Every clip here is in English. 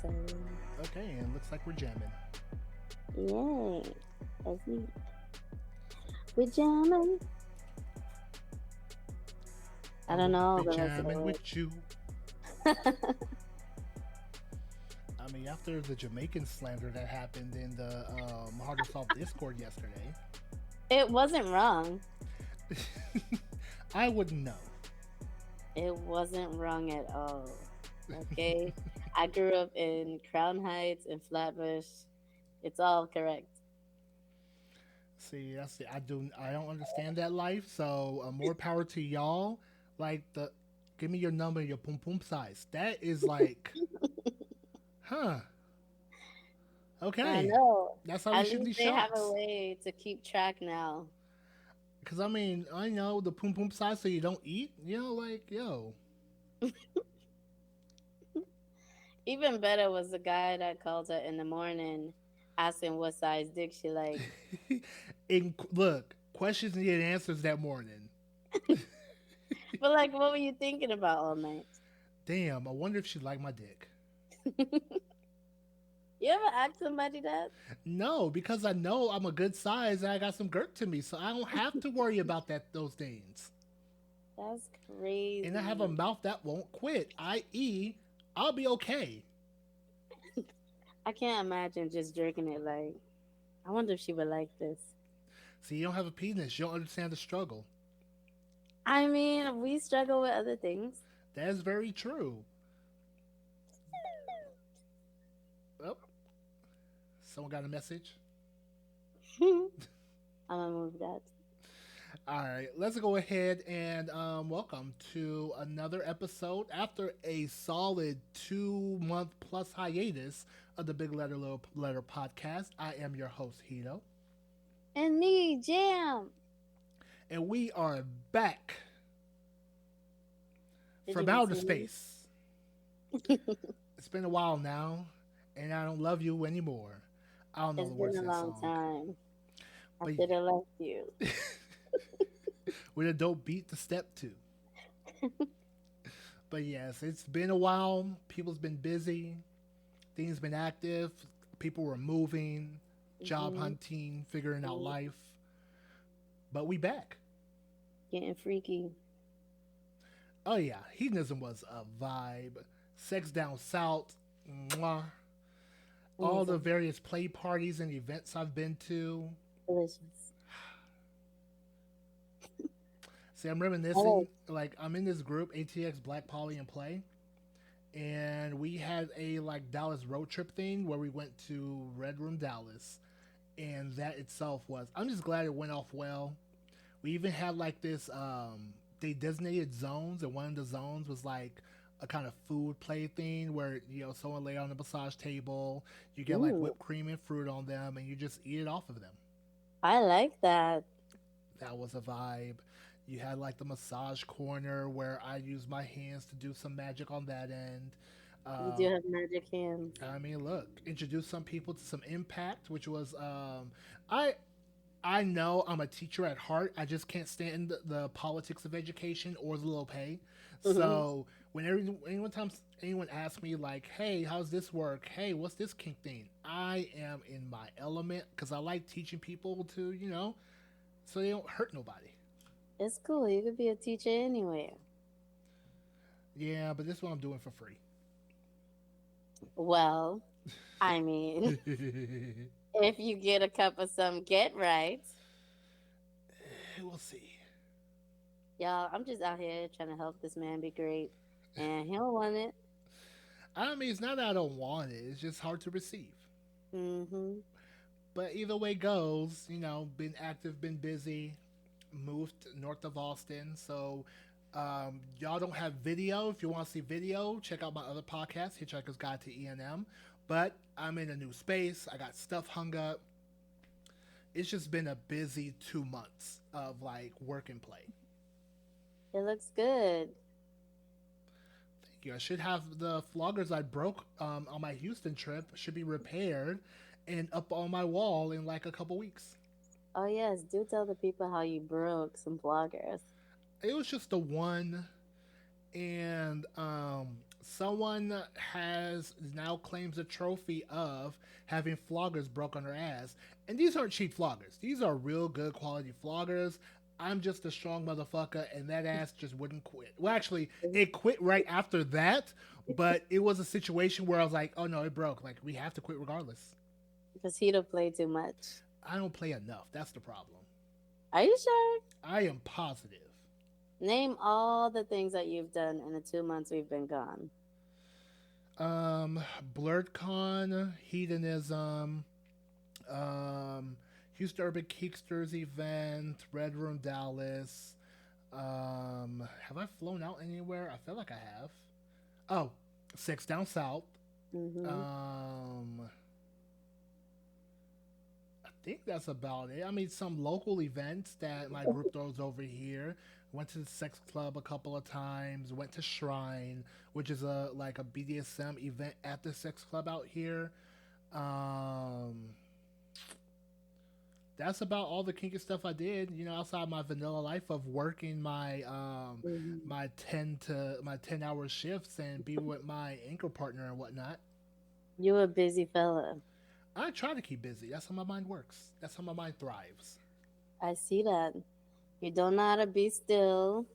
episode. Okay, and looks like we're jamming. Yay. That's me. We're jamming. I I don't will know be the rest of jamming the with you. words. I mean, after the Jamaican slander that happened in the Harder Soft Discord yesterday, It wasn't wrong. I wouldn't know. It wasn't wrong at all. Okay. I grew up in Crown Heights and Flatbush. It's all correct. See, that's the I don't understand that life. So more power to y'all. Like give me your number, your pum pum size. That is like, huh? I Okay, know. that's how we At shoot least these they have a shots. way to keep track now. Cause I mean, I know the pum pum size, so you don't eat. Like yo, Even better was the guy that called her in the morning asking what size dick she liked. look, questions needed answers that morning. But like, what were you thinking about all night? Damn, I wonder if she liked my dick. You ever ask somebody that? No, because I know I'm a good size and I got some girth to me, so I don't have to worry about those things. That's And I have a crazy. mouth that won't quit, i.e., I'll be okay. I can't imagine just jerking it like, I wonder if she would like this. See, you don't have a penis, you don't understand the struggle. I mean, we struggle with other things. That is very true. Oh, someone got a message. I'm gonna move that. All right, let's go ahead and welcome to another episode after a solid 2 month plus hiatus of the Big Letter Little Letter podcast. I am your host, Hedo, And me, Jam. and we are back Did you from miss outer me? space. It's been a while now, and I don't love you anymore. I don't know It's the been words a to that long song, time. I but should have left you. with a dope beat to step to. But yes, it's been a while. People's been busy. Things been active. People were moving, job Hmm. hunting, figuring out life. But we back. Getting freaky. Oh yeah, hedonism was a vibe. Sex down south. Mwah. All the Amazing. various play parties and events I've been to. Delicious. See, I'm Oh, reminiscing. Like I'm in this group, ATX Black Poly and Play, and we had a like Dallas road trip thing where we went to Red Room Dallas, and that itself was. I'm just glad it went off well. We even had like this. They designated zones, and one of the zones was like a kind of food play thing where someone lay on the massage table, you get like ooh, whipped cream and fruit on them, and you just eat it off of them. I like that. That was a vibe. You had like the massage corner where I used my hands to do some magic on that end. You do Um, have magic hands. I mean, look, introduce some people to some impact, which was I I know I'm a teacher at heart. I just can't stand the politics of education or the low pay. So anyone asks me like, "Hey, how's this work? Hey, what's this kink thing?" I am in my element because I like teaching people to so they don't hurt nobody. It's cool. You could be a teacher anywhere. Yeah, but this is what I'm doing for free. Well, I mean, if you get a cup of some get right, We'll see. y'all, I'm just out here trying to help this man be great. And he don't want it. I mean, it's not that I don't want it. It's just hard to receive. Mm-hmm. But either way goes, been active, been busy, moved north of Austin. So y'all don't have video. If you want to see video, check out my other podcast, Hitchhiker's Guide to E&M. But I'm in a new space. I got stuff hung up. It's just been a busy 2 months of like work and play. It looks good. Thank you. I should have the floggers I broke on my Houston trip should be repaired and up on my wall in like a couple weeks. Oh, yes. Do tell the people how you broke some bloggers. It was just the one, and someone has now claims a trophy of having floggers broke on her ass. And these aren't cheap floggers. These are real good quality floggers. I'm just a strong motherfucker, and that ass just wouldn't quit. Well, actually, it quit right after that, but it was a situation where I was like, oh no, it broke. Like, we have to quit regardless. Because Hedo played too much. I don't play enough. That's the problem. Are you sure? I am positive. Name all the things that you've done in the 2 months we've been gone. BlurredCon, Hedonism, um, Houston Urban Geeksters event, Red Room Dallas. Have I flown out anywhere? I feel like I have. Oh, Six Down South. Mm-hmm. Um, I think that's about it. I mean, some local events that my group throws over here. Went to the Sex Club a couple of times. Went to Shrine, which is a like a BDSM event at the Sex Club out here. Um, that's about all the kinky stuff I did. You know, outside my vanilla life of working Mm-hmm. my 10 hour shifts and be with my anchor partner and whatnot. You a busy fella. I try to keep busy. That's how my mind works. That's how my mind thrives. I see that. You don't know how to be still.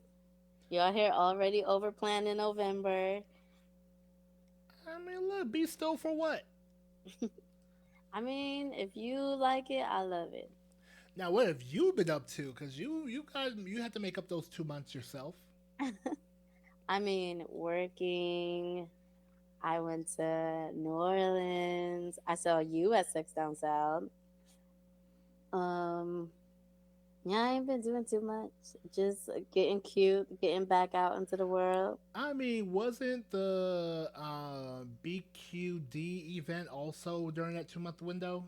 You're out here already over planned in November. I mean, look, be still for what? I mean, if you like it, I love it. Now, what have you been up to? Because you guys you had to make up those 2 months yourself. I mean, working. I went to New Orleans. I saw you at Six Down South. Um, yeah, I ain't been doing too much. Just getting cute, getting back out into the world. I mean, wasn't the BQD event also during that 2 month window?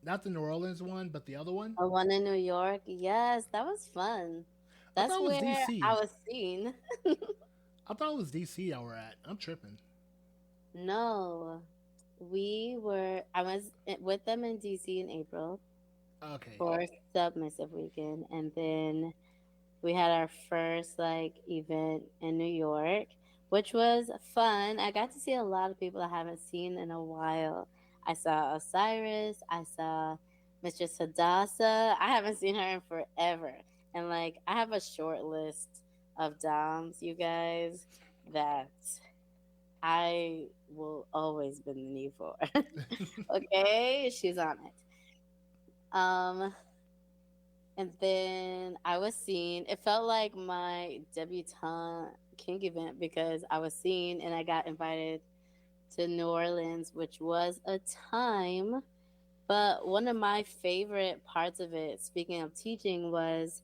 Not the New Orleans one, but the other one. The one in New York. Yes, that was fun. I That's thought it was where I DC. was seen. I thought it was DC I were at. I'm tripping. No, I was with them in DC in April Okay. for Submissive Weekend. And then we had our first like event in New York, which was fun. I got to see a lot of people I haven't seen in a while. I saw Osiris, I saw Mistress Hadassah. I haven't seen her in forever. And like I have a short list of Doms, you guys, that I will always bend the knee for. Okay, she's on it. Um, and then I was seen. It felt like my debutante king event because I was seen and I got invited to New Orleans, which was a time. But one of my favorite parts of it, speaking of teaching, was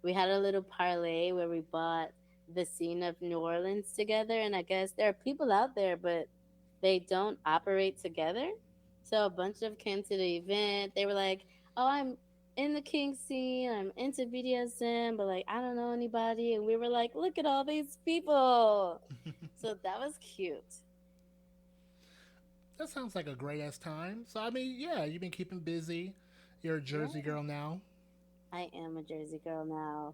we had a little parlay where we bought the scene of New Orleans together. And I guess there are people out there, but they don't operate together. So a bunch of came to the event. They were like, "Oh, I'm in the king scene. I'm into BDSM, but like I don't know anybody." And we were like, "Look at all these people." So that was cute. That sounds like a great ass time. So I mean, yeah, you've been keeping busy. You're a Jersey Yeah, girl now. I am a Jersey girl now.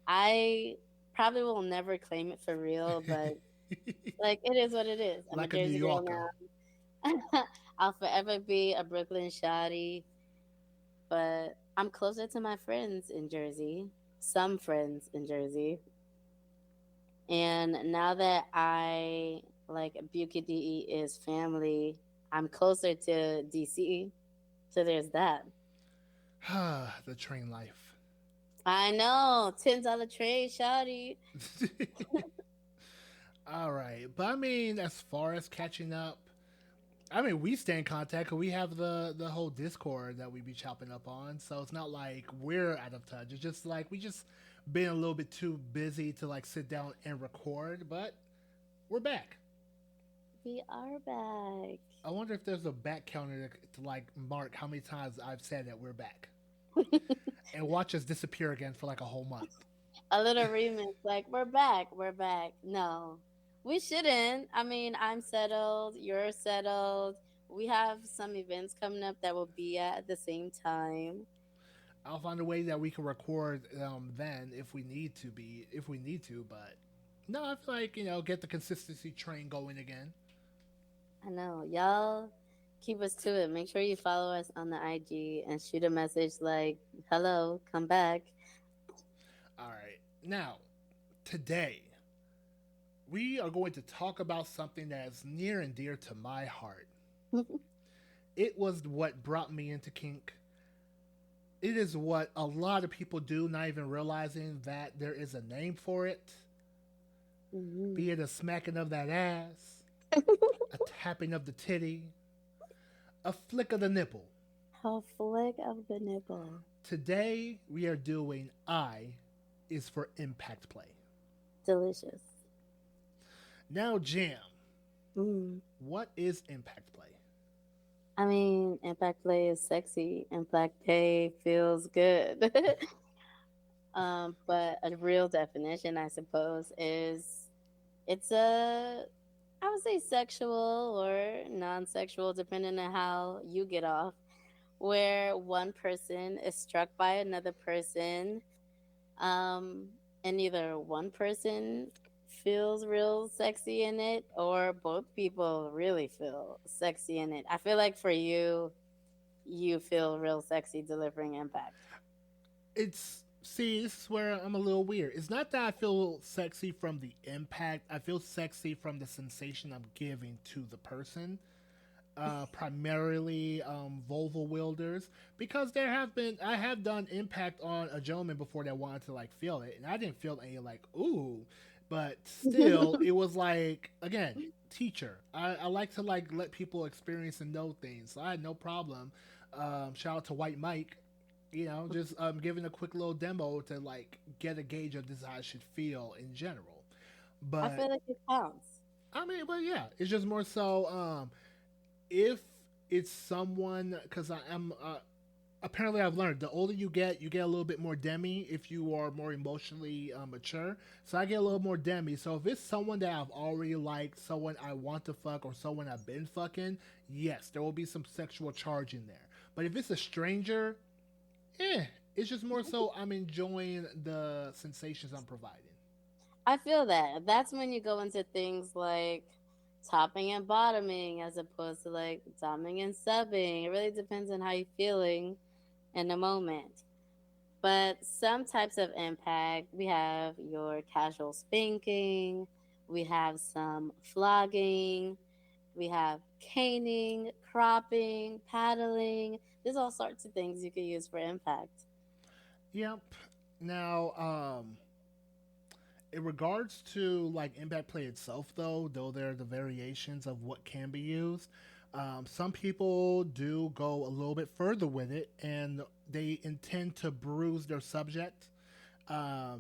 I probably will never claim it for real, but like it is what it is. I'm a Like a New Jersey girl Yorker. now. I'll forever be a Brooklyn shawty, but I'm closer to my friends in Jersey, some friends in Jersey. And now that I like BUKDE is family, I'm closer to DC. So there's that. The train life. I know, $10 trade, shawty. All right, but I mean, as far as catching up, I mean, we stay in contact because we have the whole Discord that we be chopping up on. So it's not like we're out of touch. It's just like we just been a little bit too busy to like sit down and record. But we're back. We are back. I wonder if there's a back counter to like mark how many times I've said that we're back and watch us disappear again for like a whole month. A little remix, like we're back, we're back. No, we shouldn't. I mean, I'm settled, you're settled. We have some events coming up that will be at the same time. I'll find a way that we can record then if we need to be if we need to, but No, I feel like get the consistency train going again. I know. Y'all keep us to it. Make sure you follow us on the IG and shoot a message like, hello, come back. All right, now today we are going to talk about something that is near and dear to my heart. It was what brought me into kink. It is what a lot of people do, not even realizing that there is a name for it. Mhm. Be it a smacking of that ass, a tapping of the titty, a flick of the nipple. A flick of the nipple. Today we are doing I is for impact play. Delicious. Now, Jam, Mm. what is impact play? I mean, impact play is sexy. Impact play feels good. But a real definition, I suppose, is it's a, I would say, sexual or non-sexual, depending on how you get off, where one person is struck by another person, um, and either one person feels real sexy in it, or both people really feel sexy in it. I feel like for you, you feel real sexy delivering impact. It's see, this is where I'm a little weird. It's not that I feel sexy from the impact. I feel sexy from the sensation I'm giving to the person. Primarily vulva wielders, because there have been I have done impact on a gentleman before that wanted to like feel it, and I didn't feel any like ooh, but still it was like again teacher. I like to like let people experience and know things. So I had no problem. Shout out to White Mike. Just giving a quick little demo to like get a gauge of this how I should feel in general. I But feel like it counts. I mean, but yeah, it's just more so if it's someone because I am apparently I've learned the older you get a little bit more demi if you are more emotionally mature. So I get a little more demi. So if it's someone that I've already liked, someone I want to fuck, or someone I've been fucking, yes, there will be some sexual charge in there. But if it's a stranger, it's just more so I'm enjoying the sensations I'm providing. I feel that. That's when you go into things like topping and bottoming as opposed to like doming and subbing. It really depends on how you're feeling in the moment. But some types of impact, we have your casual spanking, we have some flogging, we have caning, cropping, paddling. There's all sorts of things you could use for impact. Yep. Now, in regards to like impact play itself, though there are the variations of what can be used. Some people do go a little bit further with it, and they intend to bruise their subject.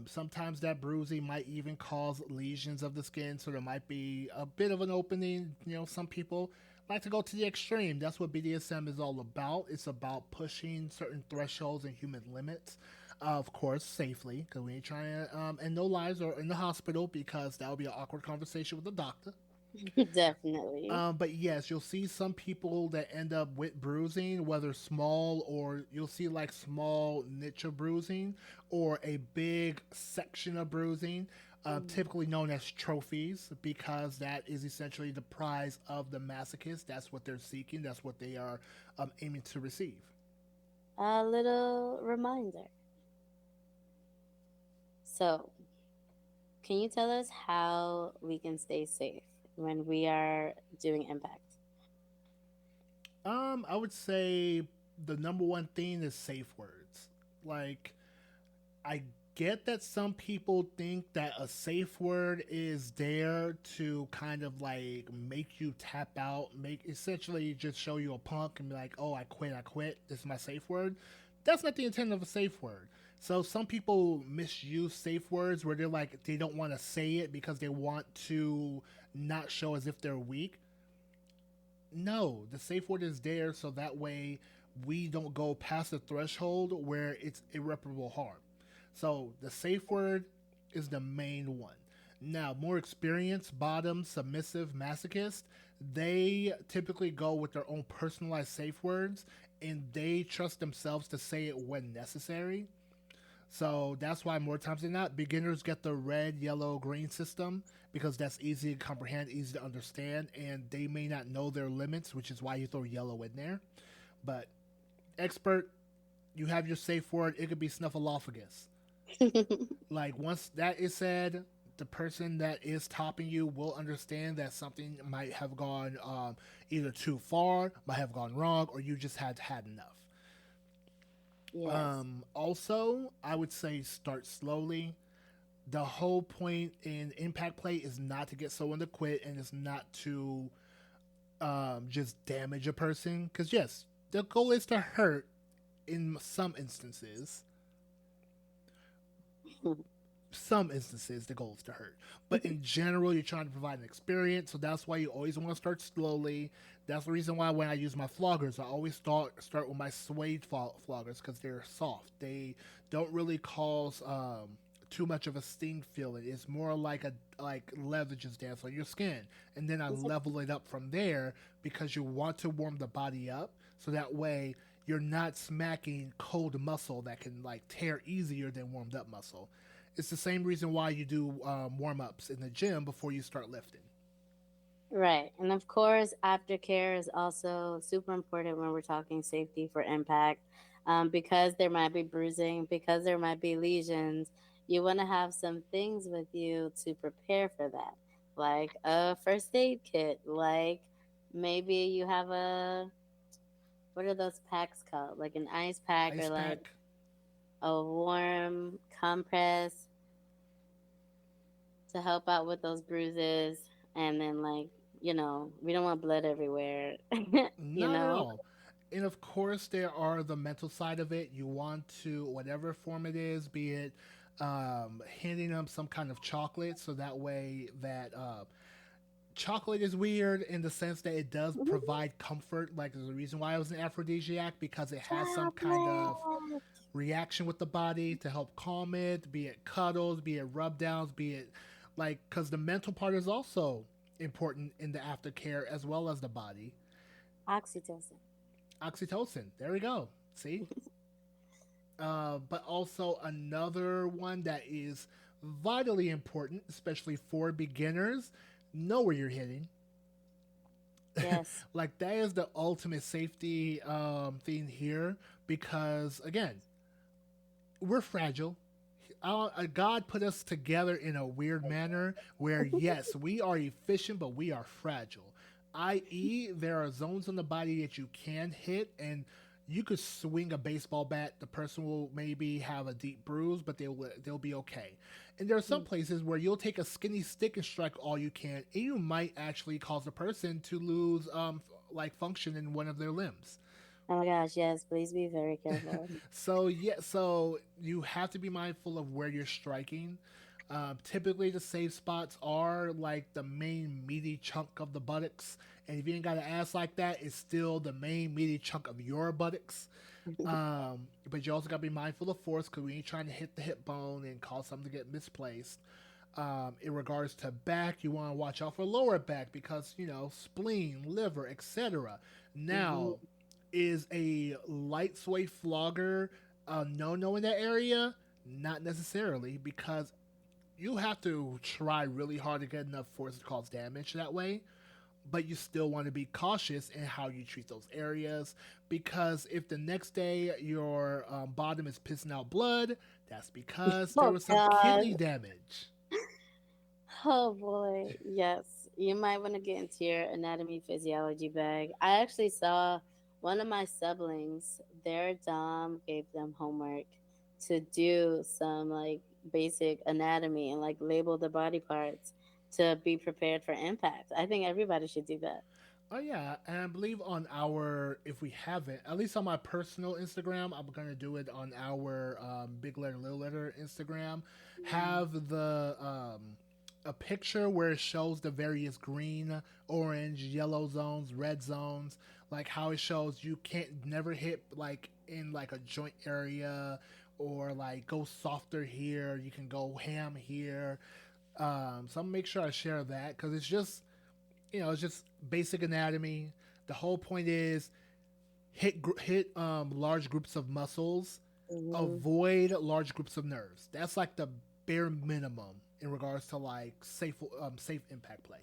Sometimes that bruising might even cause lesions of the skin, so there might be a bit of an opening. Some people like to go to the extreme. That's what BDSM is all about. It's about pushing certain thresholds and human limits, of course, safely, because we ain't trying to end no lives or in the hospital because that would be an awkward conversation with the doctor. Definitely. But yes, you'll see some people that end up with bruising, whether small or you'll see like small niche of bruising or a big section of bruising, Mm. typically known as trophies, because that is essentially the prize of the masochist. That's what they're seeking, that's what they are aiming to receive. A little reminder. So, can you tell us how we can stay safe when we are doing impact? I would say the number one thing is safe words. Like, I get that some people think that a safe word is there to kind of like make you tap out, make essentially just show you a punk and be like, oh, I quit. This is my safe word. That's not the intent of a safe word. So some people misuse safe words where they're like, they don't want to say it because they want to not show as if they're weak. No, the safe word is there so that way we don't go past the threshold where it's irreparable harm. So the safe word is the main one. Now, more experienced, bottom, submissive, masochist, they typically go with their own personalized safe words and they trust themselves to say it when necessary. So that's why more times than not, beginners get the red, yellow, green system because that's easy to comprehend, easy to understand, and they may not know their limits, which is why you throw yellow in there. But expert, you have your safe word. It could be snuffleupagus. Like once that is said, the person that is topping you will understand that something might have gone either too far, might have gone wrong, or you just had enough. Yes. Also, I would say start slowly. The whole point in impact play is not to get someone to quit, and it's not to just damage a person. Because yes, the goal is to hurt in some instances the goal is to hurt, but in general you're trying to provide an experience, so that's why you always want to start slowly. That's the reason why when I use my floggers I always start with my suede floggers because they're soft. They don't really cause too much of a sting feeling. It's more like a like leather just dance on your skin, and then I It's a, level it up from there because you want to warm the body up so that way you're not smacking cold muscle that can like tear easier than warmed up muscle. It's the same reason why you do warm ups in the gym before you start lifting. right. And of course, aftercare is also super important when we're talking safety for impact. Because there might be bruising, because there might be lesions, you want to have some things with you to prepare for that, like a first aid kit, like maybe you have a, what are those packs called? Like an ice pack or Ice like pack. a warm compress to help out with those bruises. And then, like, we don't want blood everywhere, you Not at know? all. And of course, there are the mental side of it. You want to, whatever form it is, be it handing them some kind of chocolate, so that way that chocolate is weird in the sense that it does provide comfort. Like there's a reason why it was an aphrodisiac because it has some kind of Chocolate. reaction with the body to help calm it, be it cuddles, be it rub downs, be it like, because the mental part is also important in the aftercare as well as the body. Oxytocin. Oxytocin, there we go. See? But also another one that is vitally important, especially for beginners, know where you're hitting. Yes. Like that is the ultimate safety thing here because again, we're fragile. God put us together in a weird manner where, yes, we are efficient, but we are fragile. I.e., there are zones on the body that you can hit, and you could swing a baseball bat. The person will maybe have a deep bruise, but they'll be okay. And there are some places where you'll take a skinny stick and strike all you can, and you might actually cause a person to lose like function in one of their limbs. Oh my gosh, yes, please be very careful. So yeah, so you have to be mindful of where you're striking. Typically, the safe spots are like the main meaty chunk of the buttocks, and if you ain't got an ass like that, it's still the main meaty chunk of your buttocks. But you also got to be mindful of force because we ain't trying to hit the hip bone and cause something to get misplaced. In regards to back, you want to watch out for lower back because spleen, liver, etc. Now, Hmm. is a light sway flogger a no no in that area? Not necessarily, because you have to try really hard to get enough force to cause damage that way. But you still want to be cautious in how you treat those areas because if the next day your bottom is pissing out blood, that's because there Oh was some God. kidney damage. Oh boy. Yes. You might want to get into your anatomy physiology bag. I actually saw one of my siblings, their dom gave them homework to do some like basic anatomy and like label the body parts to be prepared for impact. I think everybody should do that. Oh yeah, and I believe on our, if we haven't, at least on my personal Instagram, I'm gonna do it on our big letter little letter Instagram. Have the a picture where it shows the various green, orange, yellow zones, red zones, like how it shows you can't never hit like in like a joint area or like go softer here. You can go ham here. So I'm gonna make sure I share that because it's just basic anatomy. The whole point is hit large groups of muscles Hmm. avoid large groups of nerves. That's like the bare minimum in regards to like safe impact play.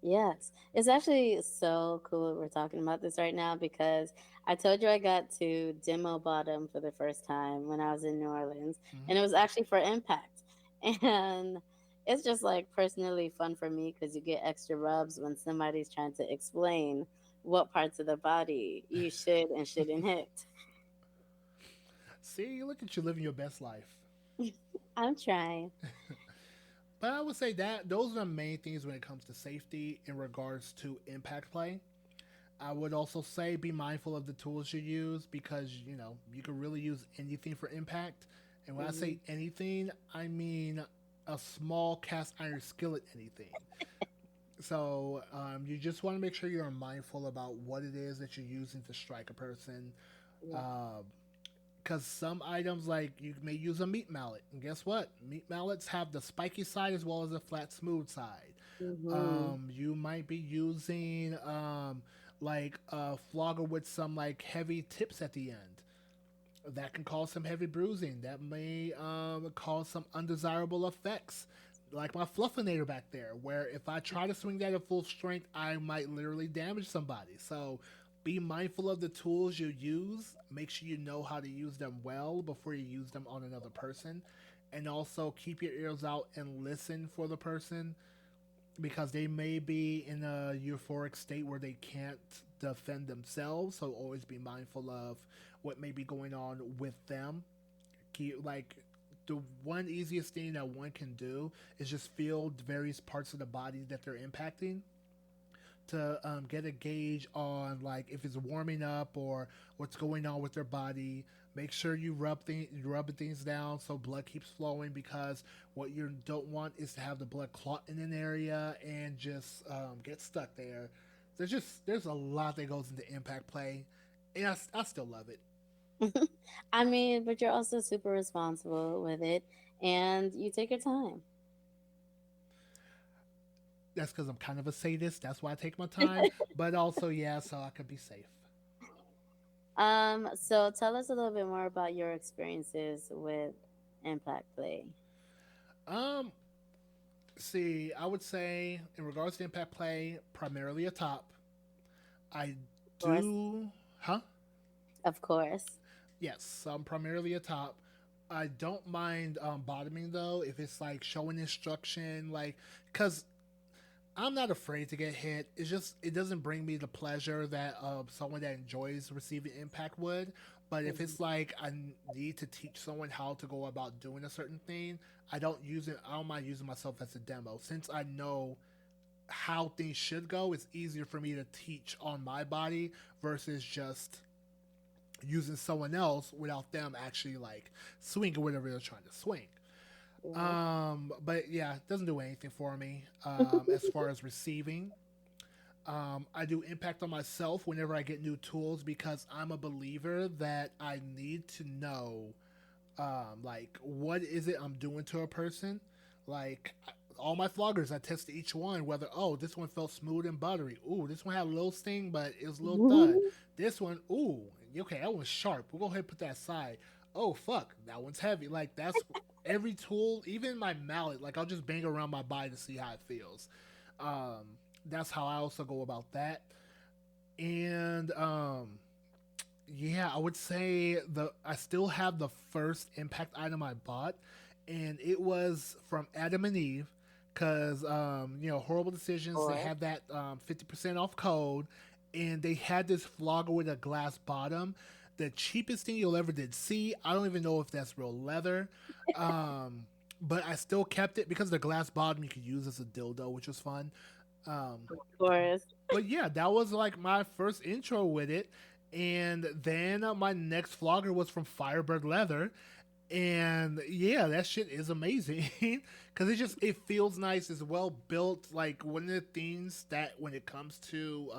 Yes, it's actually so cool that we're talking about this right now because I told you I got to demo bottom for the first time when I was in New Orleans, Mm-hmm. and it was actually for impact. And it's just like personally fun for me because you get extra rubs when somebody's trying to explain what parts of the body you should and shouldn't hit. See, look at you living your best life. I'm trying. But I would say that those are the main things when it comes to safety in regards to impact play. I would also say be mindful of the tools you use because you can really use anything for impact. And when I Hmm. say anything, I mean a small cast iron skillet anything. So you just want to make sure you're mindful about what it is that you're using to strike a person. Yeah. Because some items, like you may use a meat mallet, and guess what? Meat mallets have the spiky side as well as the flat, smooth side. Hmm. You might be using like a flogger with some like heavy tips at the end. That can cause some heavy bruising. That may cause some undesirable effects. Like my fluffinator back there, where if I try to swing that at full strength, I might literally damage somebody. So be mindful of the tools you use. Make sure you know how to use them well before you use them on another person. And also keep your ears out and listen for the person because they may be in a euphoric state where they can't defend themselves. So always be mindful of what may be going on with them. Like the one easiest thing that one can do is just feel the various parts of the body that they're impacting to get a gauge on like if it's warming up or what's going on with their body. Make sure you rub things down so blood keeps flowing because what you don't want is to have the blood clot in an area and just get stuck there. There's a lot that goes into impact play, and I still love it. I mean, but you're also super responsible with it and you take your time. That's because I'm kind of a sadist. That's why I take my time, but also yeah, so I could be safe. So tell us a little bit more about your experiences with impact play. Um, See, I would say in regards to impact play, primarily a top. I Of course. do, huh? Of course. Yes, I'm primarily a top. I don't mind bottoming though if it's like showing instruction, like because I'm not afraid to get hit. It's just it doesn't bring me the pleasure that someone that enjoys receiving impact would. But if Mhm. it's like I need to teach someone how to go about doing a certain thing, I don't use it. I don't mind using myself as a demo since I know how things should go. It's easier for me to teach on my body versus just using someone else without them actually like swinging whatever they're trying to swing. Right. But yeah, it doesn't do anything for me as far as receiving. I do impact on myself whenever I get new tools because I'm a believer that I need to know like what is it I'm doing to a person. Like all my floggers, I tested each one whether this one felt smooth and buttery. Ooh, this one had a little sting, but it was a little thud. This one, ooh, okay, that one's sharp. We'll go ahead and put that aside. Oh fuck, that one's heavy. Like that's every tool, even my mallet. Like I'll just bang around my body to see how it feels. That's how I also go about that. And yeah, I would say the I still have the first impact item I bought, and it was from Adam and Eve, because horrible decisions. They Or had that 50% off code, and they had this flogger with a glass bottom. The cheapest thing you'll ever did see. I don't even know if that's real leather, um, but I still kept it because the glass bottom you could use as a dildo, which was fun. Um, of course. but yeah, that was like my first intro with it. And then my next flogger was from Firebird Leather. And yeah, that shit is amazing because it feels nice. It's well built. Like one of the things that when it comes to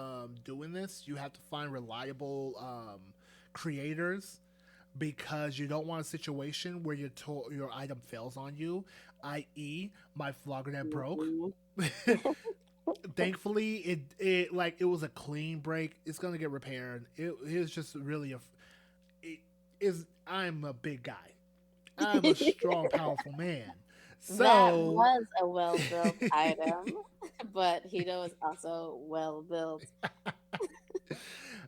doing this, you have to find reliable creators because you don't want a situation where your item fails on you, i.e., my flogger that broke. Mhm. Thankfully it like it was a clean break. It's gonna get repaired. It was just really it, is I'm a big guy. I'm a strong, powerful man. That So, was a well built item, but Hito is also well built.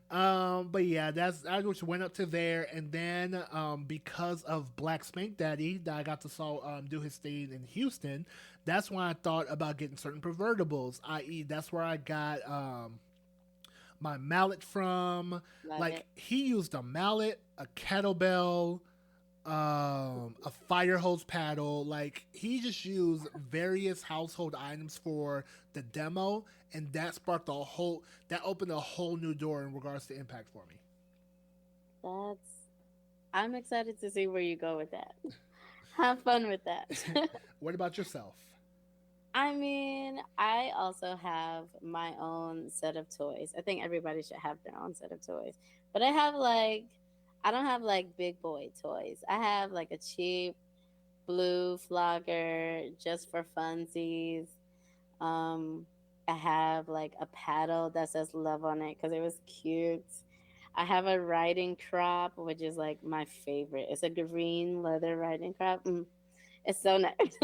but yeah, that's I just went up to there, and then because of Black Spank Daddy that I got to saw do his thing in Houston, that's when I thought about getting certain pervertibles. I.e., that's where I got my mallet from. Love Like it. he used a mallet, a kettlebell, a fire hose paddle. Like he just used various household items for the demo, and that sparked a whole that opened a whole new door in regards to impact for me. That's I'm excited to see where you go with that. Have fun with that. What about yourself? I mean, I also have my own set of toys. I think everybody should have their own set of toys. But I don't have like big boy toys. I have like a cheap blue flogger just for funsies. Um, I have like a paddle that says love on it because it was cute. I have a riding crop, which is like my favorite. It's a green leather riding crop. It's so nice.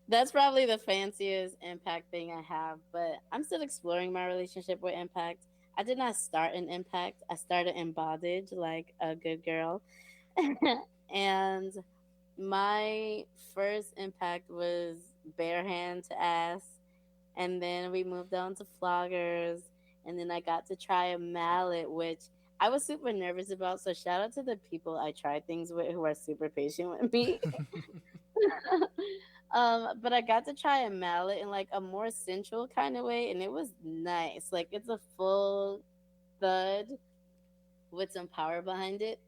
That's probably the fanciest impact thing I have, but I'm still exploring my relationship with impact. I did not start in impact. I started in bondage like a good girl. And my first impact was bare hand to ass, and then we moved on to floggers, and then I got to try a mallet, which I was super nervous about. So shout out to the people I tried things with who are super patient with me. But I got to try a mallet in like a more sensual kind of way, and it was nice. Like it's a full thud with some power behind it.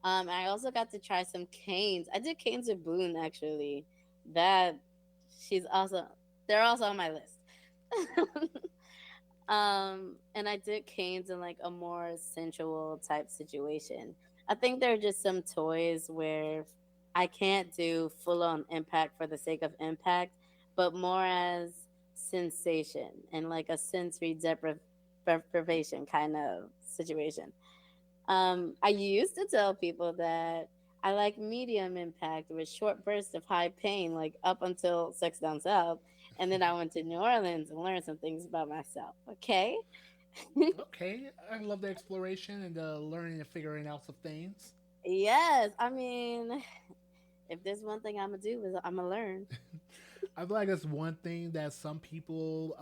I also got to try some canes. I did canes with Boone actually. That she's also they're also on my list. And I did canes in like a more sensual type situation. I think there are just some toys where I can't do full on impact for the sake of impact, but more as sensation and like a sensory deprivation kind of situation. I used to tell people that I like medium impact with short bursts of high pain, like up until Sex Down South. And then I went to New Orleans and learned some things about myself. Okay. Okay, I love the exploration and the learning and figuring out some things. Yes. I mean, if there's one thing I'm going to do is I'm going to learn. I feel like that's one thing that some people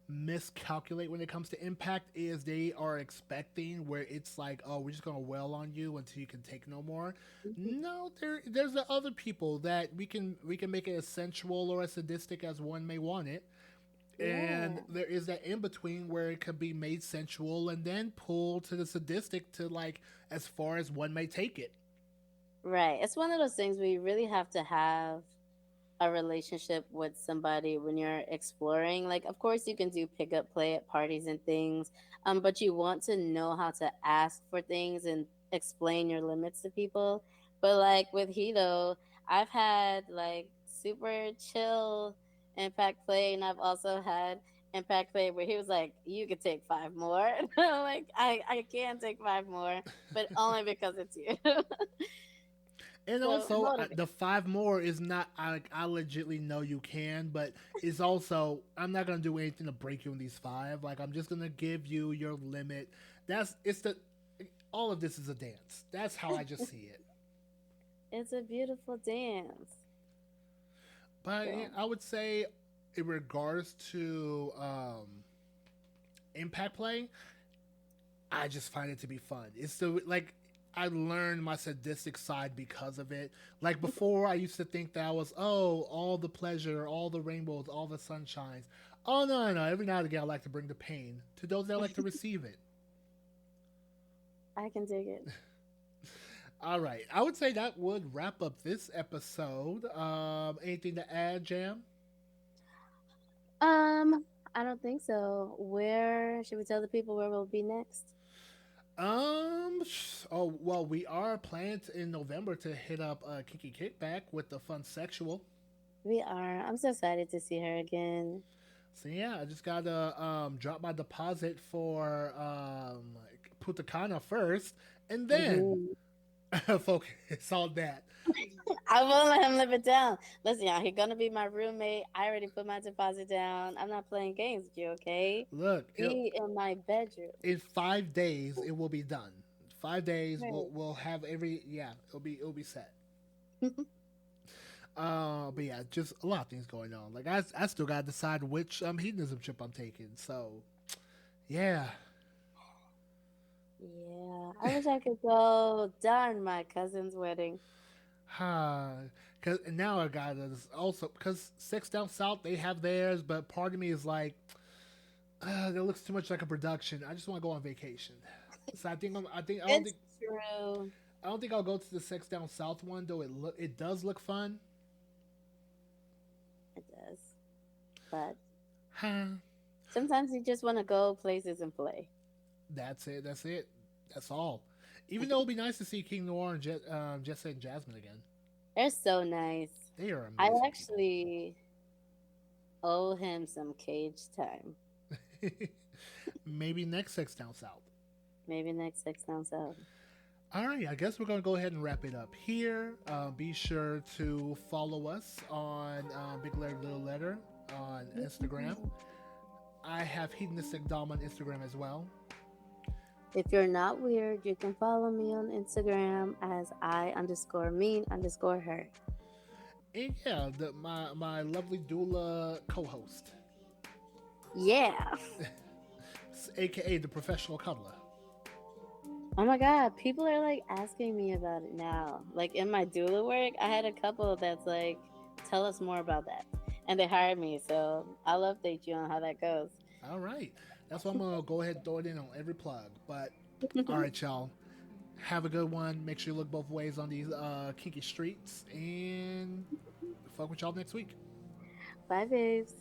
miscalculate when it comes to impact is they are expecting where it's like, oh, we're just gonna wail on you until you can take no more. No, there's the other people that we can make it as sensual or as sadistic as one may want it. And Yeah. there is that in between where it could be made sensual and then pulled to the sadistic to like as far as one may take it. Right. It's one of those things where you really have to have a relationship with somebody when you're exploring. Like, of course, you can do pickup play at parties and things, but you want to know how to ask for things and explain your limits to people. But like with Hito, I've had like super chill impact play, and I've also had impact play where he was like, "You could take five more." And I'm like, I can take five more, but only because it's you. And So also, motivate. the five more is not. I legitly know you can, but it's also I'm not gonna do anything to break you in these five. Like I'm just gonna give you your limit. That's it's the all of this is a dance. That's how I just see it. It's a beautiful dance. But yeah, So I would say, in regards to impact play, I just find it to be fun. It's the like I learned my sadistic side because of it. Like before, I used to think that I was all the pleasure, all the rainbows, all the sunshines. Oh no, no! Every now and again, I like to bring the pain to those that like to receive it. I can dig it. All right, I would say that would wrap up this episode. Anything to add, Jam? Um, I don't think so. Where should we tell the people where we'll be next? Oh well, we are planning in November to hit up Kiki Kickback with the fun sexual. We are. I'm so excited to see her again. So yeah, I just gotta drop my deposit for Putacana first, and then Hmm Focus on that. I won't let him live it down. Listen, y'all, he's gonna be my roommate. I already put my deposit down. I'm not playing games with you, okay? Look, Be in my bedroom. in 5 days it will be done. 5 days Right. we'll have every yeah it'll be set. But yeah, just a lot of things going on. Like I still gotta decide which hedonism trip I'm taking. So yeah, Yeah, I wish I could go. Darn my cousin's wedding. cause now I got this also because Six Down South they have theirs, but part of me is like, that looks too much like a production. I just want to go on vacation. So I think It's true. I don't think I'll go to the Six Down South one though. It does look fun. It does. But Huh. sometimes you just want to go places and play. That's it. That's it. That's all. Even though it'd be nice to see King Noir and Jesse and Jasmine again. They're so nice. They are I amazing actually owe him some cage time. people. Maybe next Six Down South. Maybe next 6 months out. All right, I guess we're going to go ahead and wrap it up here. Be sure to follow us on Big Letter Little Letter on Instagram. I have Hedonistic Dom on Instagram as well. If you're not weird, you can follow me on Instagram as I_mean_her. And yeah, my lovely doula co-host, Yeah. aka the professional cuddler. Oh my God. People are like asking me about it now. Like in my doula work, I had a couple that's like, tell us more about that. And they hired me. So I'll update you on how that goes. All right, that's why I'm gonna go ahead and throw it in on every plug. But all right, y'all, have a good one. Make sure you look both ways on these kinky streets, and fuck with y'all next week. Bye, babes.